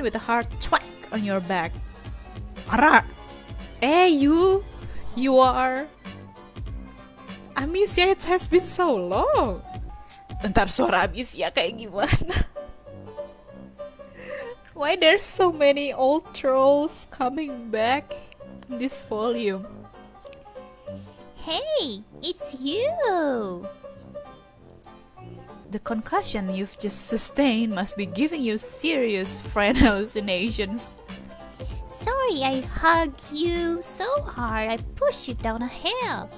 with a hard thwack on your back. Ara! Hey you! You are... Amisia, it has been so long! Bentar, suara Amisia kayak gimana? Why there's so many old trolls coming back in this volume? Hey, it's you! The concussion you've just sustained must be giving you serious friend hallucinations. Sorry I hugged you so hard I pushed you down a hill.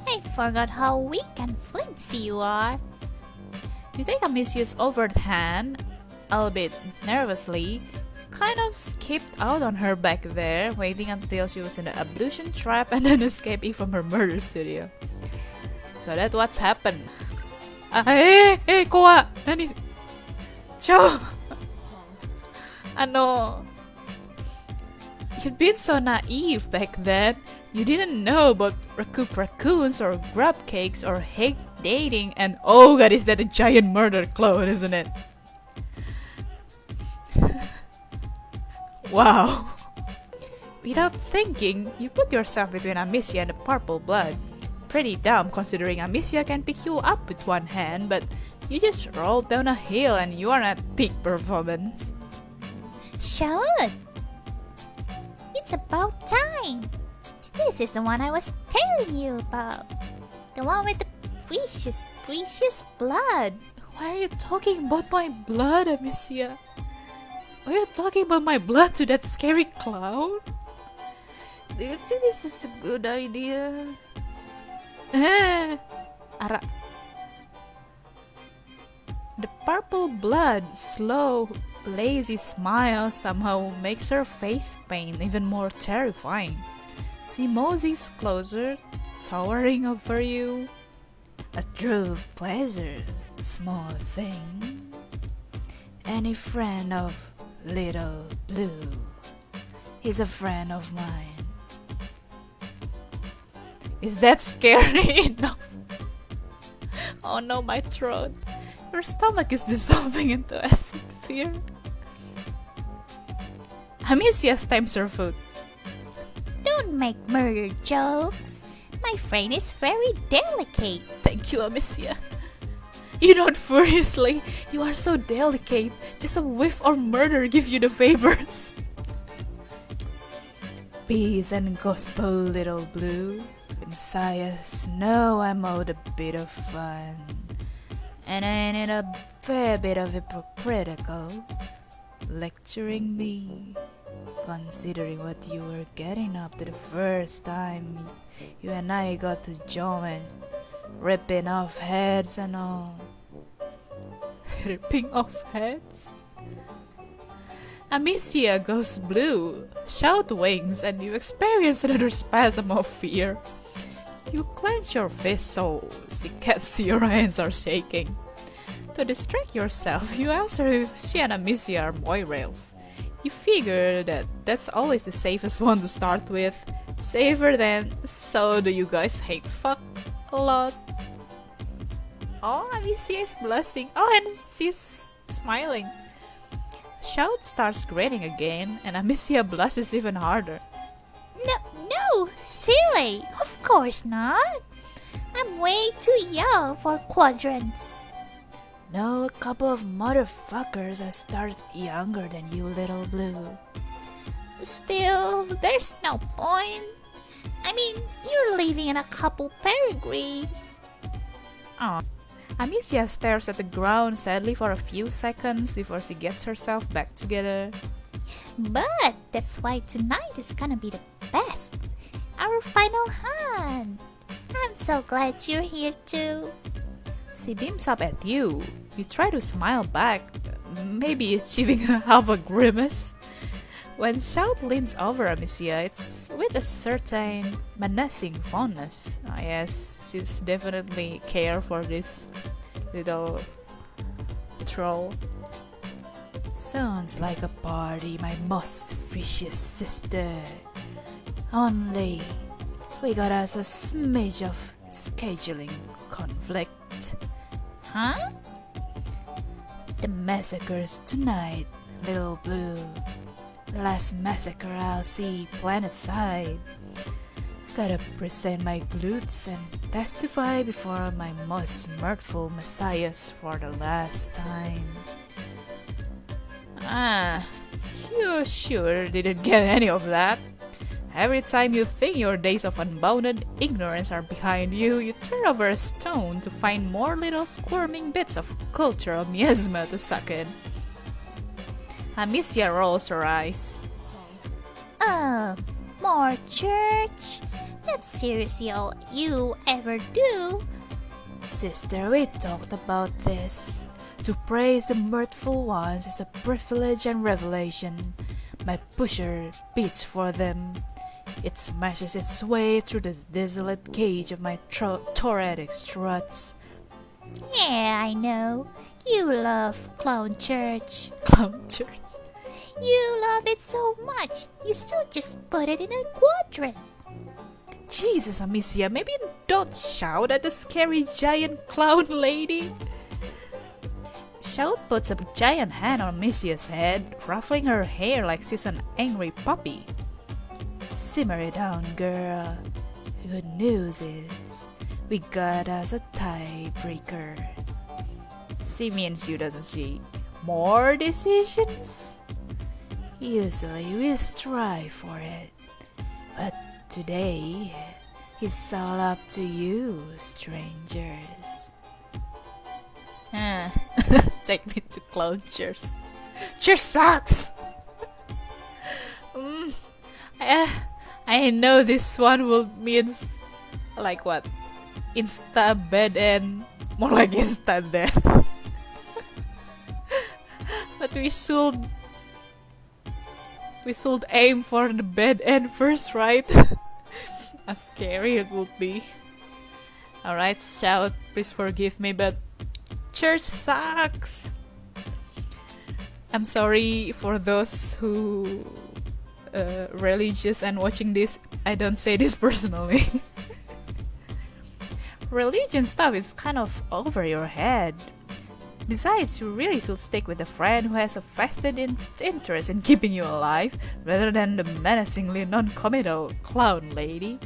I forgot how weak and flimsy you are. You take Amisia's overhand hand, albeit nervously, kind of skipped out on her back there, waiting until she was in the abduction trap and then escaping from her murder studio. So that's what's happened. Koa! Nani? Cho! You'd been so naive back then. You didn't know about raccoons or grub cakes or hate dating, and oh god, is that a giant murder clone, isn't it? Wow. Without thinking, you put yourself between Amisia and the purple blood. Pretty dumb considering Amisia can pick you up with one hand, but you just rolled down a hill and you are at peak performance. Chahut! It's about time! This is the one I was telling you about. The one with the precious blood. Why are you talking about my blood, Amisia? Are you talking about my blood to that scary clown? Do you think this is a good idea? Ara. The purple blood, slow, lazy smile somehow makes her face paint even more terrifying. She moseys closer, towering over you. A true pleasure, small thing. Any friend of Little Blue is a friend of mine. Is that scary enough? Oh no, my throat. Your stomach is dissolving into acid fear. Amisia stamps her foot. Don't make murder jokes. My friend is very delicate. Thank you, Amisia. You nod furiously. You are so delicate. Just a whiff or murder give you the favors. Peace and gospel, Little Blue. Messiahs know I'm owed a bit of fun. And ain't it a fair bit of hypocritical? Lecturing me, considering what you were getting up to the first time you and I got to join, ripping off heads and all. Ripping off heads? Amisia goes blue, Chahut wings, and you experience another spasm of fear. You clench your fist so she can't see your hands are shaking. To distract yourself, you ask her if she and Amisia are moirails. You figure that that's always the safest one to start with. Safer than, so do you guys hate fuck a lot? Oh, Amisia is blushing. Oh, and she's smiling. Chahut starts grinning again, and Amisia blushes even harder. No, silly. Of course not. I'm way too young for quadrants. No, a couple of motherfuckers have started younger than you, Little Blue. Still, there's no point. I mean, you're living in a couple pedigrees. Oh. Amisia stares at the ground sadly for a few seconds before she gets herself back together. But that's why tonight is gonna be the best. Our final hunt. I'm so glad you're here too. She beams up at you. You try to smile back, maybe achieving half a grimace. When Chahut leans over Amisia, it's with a certain menacing fondness. Yes, she's definitely care for this little troll. Sounds like a party, my most vicious sister. Only, we got us a smidge of scheduling conflict. Huh? The massacres tonight little blue. Last massacre I'll see planet side. Gotta present my glutes and testify before my most mirthful messiahs for the last time. You sure didn't get any of that. Every time you think your days of unbounded ignorance are behind you, you turn over a stone to find more little squirming bits of cultural miasma to suck in. Amisia rolls her eyes. Oh, more church? That's seriously all you ever do. Sister, we talked about this. To praise the mirthful ones is a privilege and revelation. My pusher beats for them. It smashes its way through the desolate cage of my thoracic struts. Yeah, I know. You love clown church. Clown church. You love it so much, you still just put it in a quadrant. Jesus, Amisia, maybe don't shout at the scary giant clown lady. Chahut puts a giant hand on Amisia's head, ruffling her hair like she's an angry puppy. Simmer it down, girl. Good news is, we got us a tiebreaker. She means you, doesn't she? More decisions? Usually we strive for it, but today it's all up to you, strangers. Take me to clown chairs. Cheers sucks! I know this one will means like what? Insta bed and more like instant death. But we should aim for the bed end first, right? As scary it would be. Alright, Chahut, please forgive me, but church sucks. I'm sorry for those who religious and watching this. I don't say this personally. Religion stuff is kind of over your head. Besides, you really should stick with a friend who has a vested interest in keeping you alive, rather than the menacingly non-committal clown lady.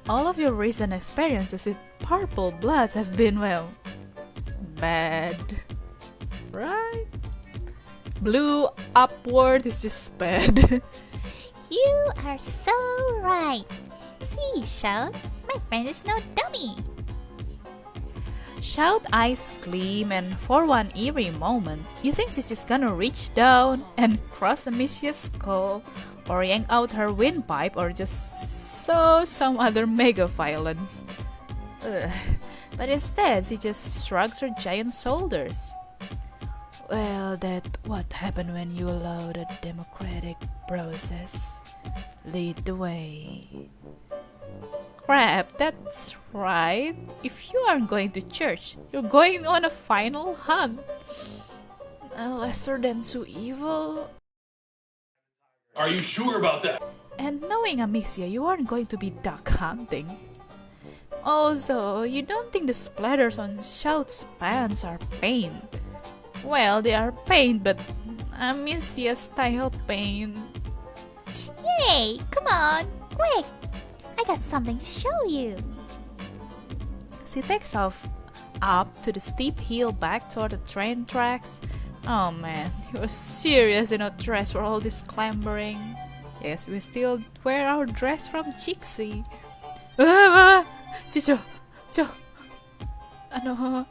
All of your recent experiences with purple bloods have been, well, bad. Right? Blue upward is just bad. You are so right. See, Chahut, my friend is no dummy. Chahut's eyes gleam, and for one eerie moment, you think she's just gonna reach down and cross Amisia's skull, or yank out her windpipe, or just sow some other mega violence. But instead, she just shrugs her giant shoulders. Well, that's what happened when you allow the democratic process lead the way. Crap, that's right. If you aren't going to church, you're going on a final hunt. Lesser than two evil. Are you sure about that? And knowing Amisia, you aren't going to be duck hunting. Also, you don't think the splatters on Chahut's pants are paint. Well, they are paint, but Amisia style paint. Yay, come on, quick. I got something to show you. She takes off up to the steep hill back toward the train tracks. Oh man, you're serious in a dress for all this clambering. Yes, we still wear our dress from Jixi. Chucho, ano?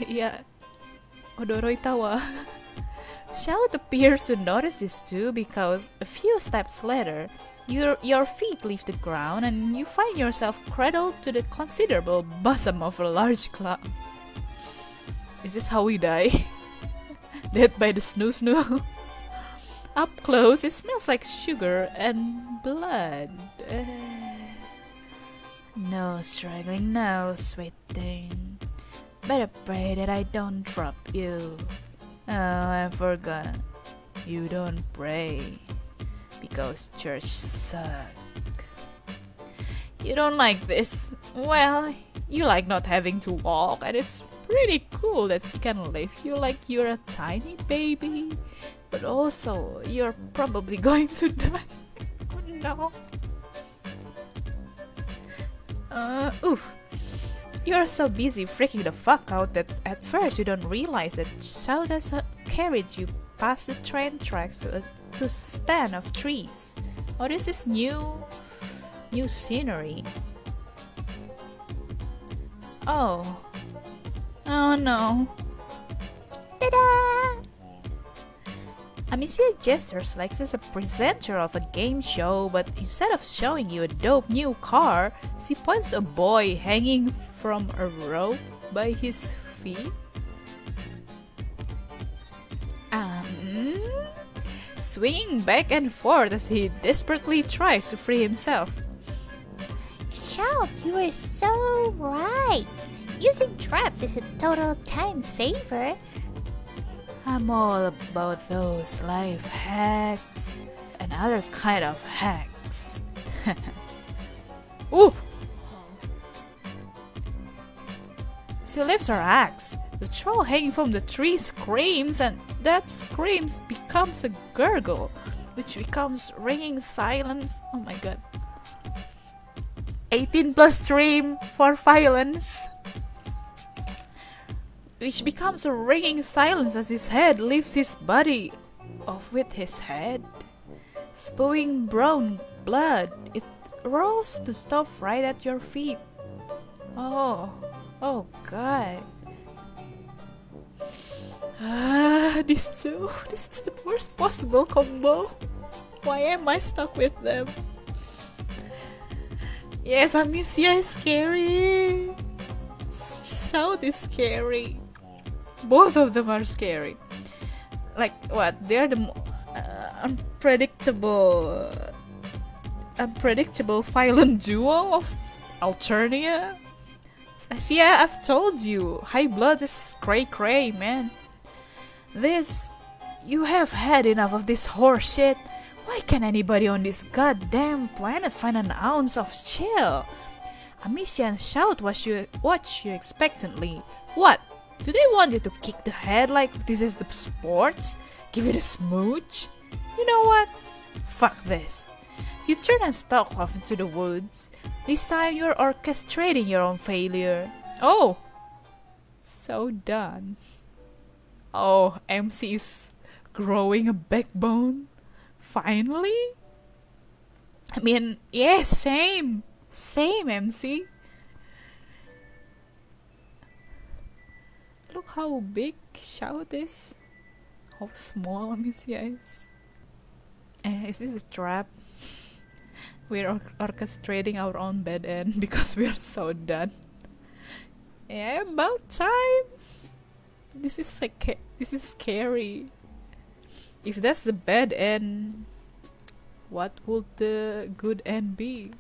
Yeah, Odoroi tawa. Chahut appears to notice this too, because a few steps later, your feet leave the ground and you find yourself cradled to the considerable bosom of a large cloud. Is this how we die? Dead by the snoo. Up close, it smells like sugar and blood. No struggling, no sweating. Better pray that I don't drop you. Oh, I forgot. You don't pray because church suck. You don't like this? Well, You like not having to walk, and it's pretty cool that she can lift you like you're a tiny baby. But also, you're probably going to die. Oh no. Oof. You're so busy freaking the fuck out that at first you don't realize that Chahut has carried you past the train tracks to a stand of trees. Oh, this is new scenery. Oh. Oh no. Ta-da! Amisia gestures like she's a presenter of a game show, but instead of showing you a dope new car, she points to a boy hanging from a rope by his feet. Swinging back and forth as he desperately tries to free himself. Chahut, you are so right. Using traps is a total time saver. I'm all about those life hacks and other kind of hacks. Ooh! She lifts her axe. The troll hanging from the tree screams, and that screams becomes a gurgle, which becomes ringing silence. Oh my god. 18 plus stream for violence. Which becomes a ringing silence as his head lifts his body off with his head. Spewing brown blood, it rolls to stop right at your feet. Oh god. These two. This is the worst possible combo. Why am I stuck with them? Yes, Amisia is scary. Chahut is scary. Both of them are scary. Like what? They're the unpredictable violent duo of Alternia. Yeah, I've told you, high blood is cray, man. You have had enough of this horse shit. Why can't anybody on this goddamn planet find an ounce of chill? Amisia and Chahut watch you expectantly. What? Do they want you to kick the head like this is the sports? Give it a smooch? You know what? Fuck this. You turn and stalk off into the woods. This time you're orchestrating your own failure. Oh! So done. Oh, MC is growing a backbone. Finally? I mean, yeah, same. Same, MC. Look how big Chahut is. How small Amisia is. Is this a trap? We're orchestrating our own bad end because we're so done. Yeah, about time. This is scary. If that's the bad end, what would the good end be?